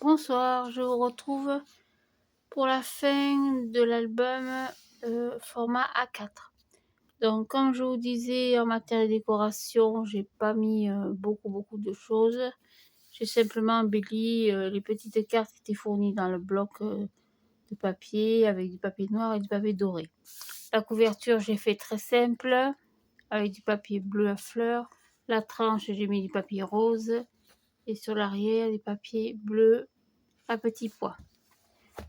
Bonsoir, je vous retrouve pour la fin de l'album format A4. Donc comme je vous disais, en matière de décoration, j'ai pas mis beaucoup de choses. J'ai simplement embelli les petites cartes qui étaient fournies dans le bloc de papier avec du papier noir et du papier doré. La couverture, j'ai fait très simple avec du papier bleu à fleurs. La tranche, j'ai mis du papier rose et sur l'arrière, du papier bleu à petits pois.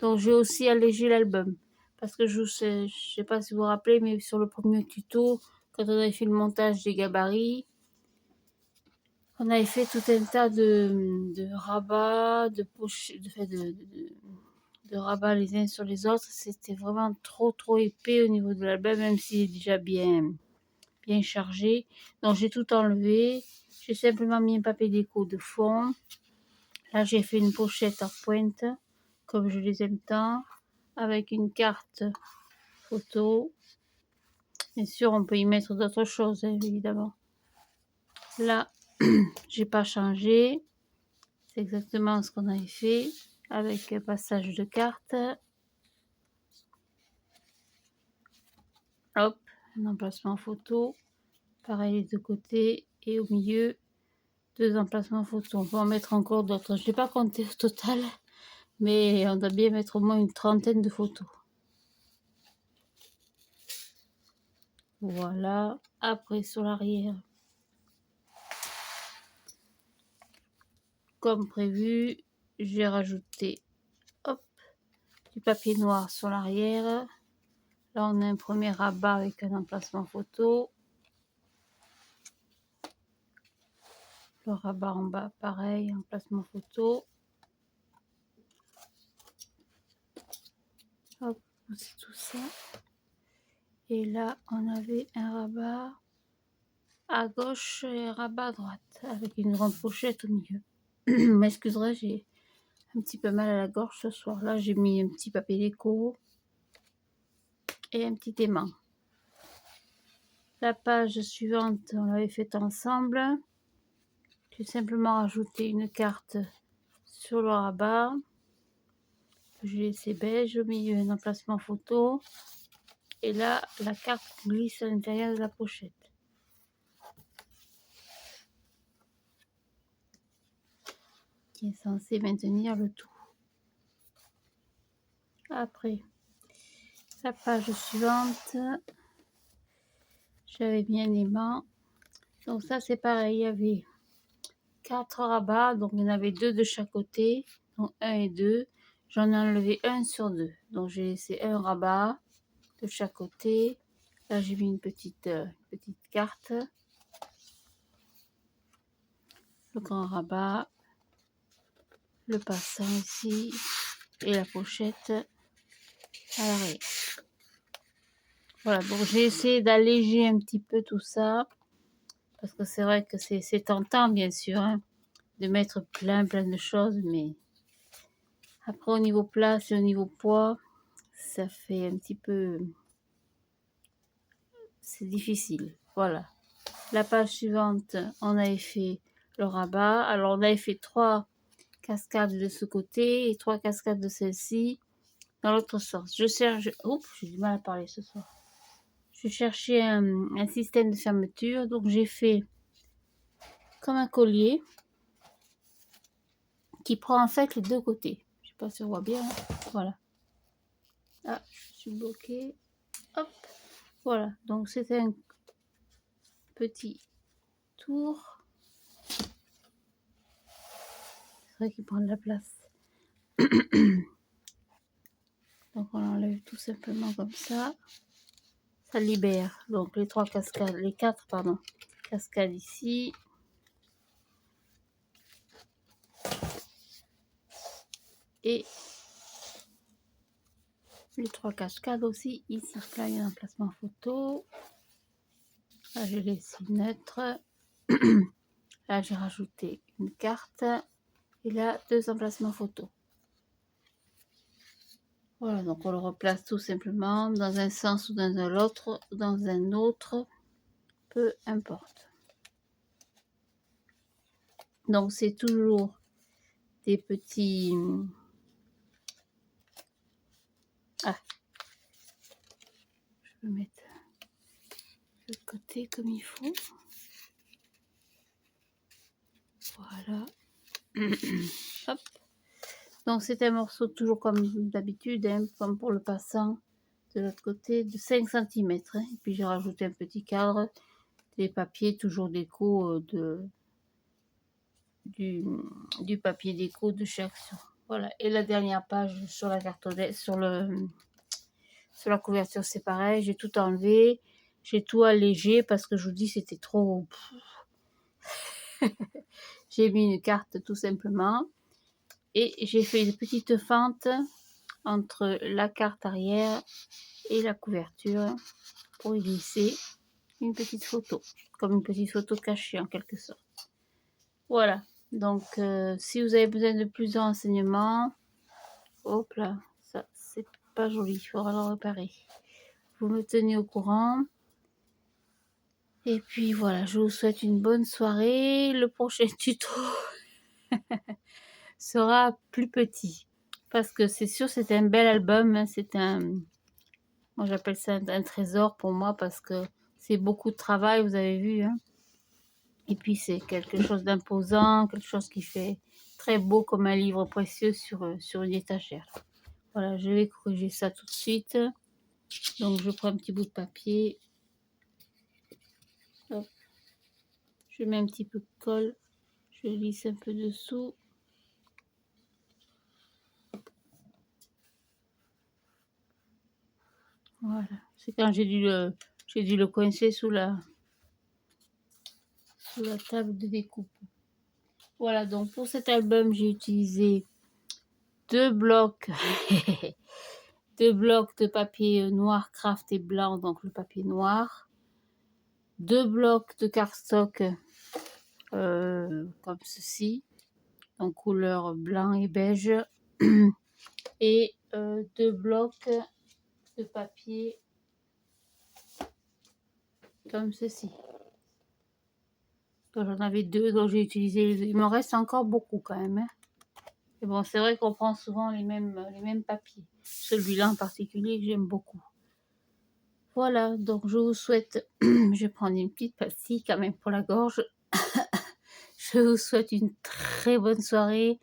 Donc j'ai aussi allégé l'album parce que je sais pas si vous vous rappelez, mais sur le premier tuto, quand on avait fait le montage des gabarits, on avait fait tout un tas de rabats, de pochettes, de rabats les uns sur les autres. C'était vraiment trop épais au niveau de l'album, même s'il est déjà bien chargé. Donc j'ai tout enlevé. J'ai simplement mis un papier déco de fond. Là j'ai fait une pochette en pointe, comme je les aime tant, avec une carte photo. Bien sûr, on peut y mettre d'autres choses, hein, évidemment. Là, j'ai pas changé. C'est exactement ce qu'on avait fait avec un passage de carte. Hop, un emplacement photo. Pareil les deux côtés et au milieu, deux emplacements photo. On peut en mettre encore d'autres. Je n'ai pas compté au total, mais on doit bien mettre au moins une trentaine de photos. Voilà. Après, sur l'arrière, comme prévu, j'ai rajouté du papier noir sur l'arrière. Là, on a un premier rabat avec un emplacement photo. Le rabat en bas, pareil, emplacement photo. Hop, c'est tout ça. Et là, on avait un rabat à gauche et un rabat à droite, avec une grande pochette au milieu. M'excuserez, j'ai un petit peu mal à la gorge ce soir. Là, j'ai mis un petit papier déco et un petit aimant. La page suivante, on l'avait faite ensemble. J'ai simplement rajouté une carte sur le rabat. J'ai laissé beige, au milieu un emplacement photo. Et là, la carte glisse à l'intérieur de la pochette. Qui est censé maintenir le tout. Après, la page suivante, j'avais bien aimant. Donc ça, c'est pareil, il y avait 4 rabats, donc il y en avait 2 de chaque côté, donc 1 et 2. J'en ai enlevé 1 sur 2. Donc j'ai laissé un rabat de chaque côté. Là, j'ai mis une petite carte. Le grand rabat. Le passant ici. Et la pochette à l'arrière. Voilà, donc j'ai essayé d'alléger un petit peu tout ça. Parce que c'est vrai que c'est tentant, bien sûr, hein, de mettre plein de choses. Mais après, au niveau place et au niveau poids, ça fait un petit peu... C'est difficile. Voilà. La page suivante, on avait fait le rabat. Alors, on avait fait 3 cascades de ce côté et 3 cascades de celle-ci dans l'autre sens. Oups, j'ai du mal à parler ce soir. Je cherchais un système de fermeture, donc j'ai fait comme un collier qui prend en fait les deux côtés. Je sais pas si on voit bien. Voilà. Ah, je suis bloquée. Hop. Voilà. Donc c'est un petit tour. C'est vrai qu'il prend de la place. Donc on l'enlève tout simplement comme ça. Ça libère donc les 3 cascades, les 4 pardon, cascades ici. Et les 3 cascades aussi ici. Là il y a un emplacement photo. Là j'ai laissé neutre. Là j'ai rajouté une carte. Et là 2 emplacements photo. Voilà, donc on le replace tout simplement dans un sens ou dans un autre, peu importe. Donc c'est toujours des petits... Ah, je vais mettre de côté comme il faut. Voilà. Hop. Donc c'est un morceau toujours comme d'habitude, hein, comme pour le passant de l'autre côté, de 5 cm. Hein. Et puis j'ai rajouté un petit cadre, des papiers toujours déco du papier déco de chez Action. Voilà. Et la dernière page sur la cartonnette, sur la couverture, c'est pareil. J'ai tout enlevé, j'ai tout allégé parce que je vous dis c'était trop. J'ai mis une carte tout simplement et j'ai fait une petite fente entre la carte arrière et la couverture pour y glisser une petite photo, comme une petite photo cachée en quelque sorte. Voilà, donc si vous avez besoin de plus de renseignements, hop là, ça c'est pas joli, il faudra le réparer. Vous me tenez au courant. Et puis voilà, je vous souhaite une bonne soirée. Le prochain tuto sera plus petit. Parce que c'est sûr, c'est un bel album. Hein, c'est un... Moi, j'appelle ça un trésor pour moi parce que c'est beaucoup de travail, vous avez vu. Hein. Et puis, c'est quelque chose d'imposant, quelque chose qui fait très beau comme un livre précieux sur une étagère. Voilà, je vais corriger ça tout de suite. Donc, je prends un petit bout de papier. Hop. Je mets un petit peu de colle. Je lisse un peu dessous. Voilà, c'est quand j'ai dû le coincer sous la table de découpe. Voilà, donc pour cet album, j'ai utilisé 2 blocs, 2 blocs de papier noir craft et blanc, donc le papier noir, 2 blocs de cardstock comme ceci, donc couleur blanc et beige, et 2 blocs de papier comme ceci. J'en avais 2, donc j'ai utilisé. Il m'en reste encore beaucoup quand même. Hein. Et bon, c'est vrai qu'on prend souvent les mêmes papiers. Celui-là en particulier que j'aime beaucoup. Voilà, donc je vous souhaite. Je vais prendre une petite pastille quand même pour la gorge. Je vous souhaite une très bonne soirée.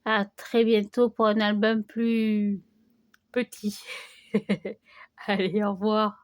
À très bientôt pour un album plus petit. Allez, au revoir.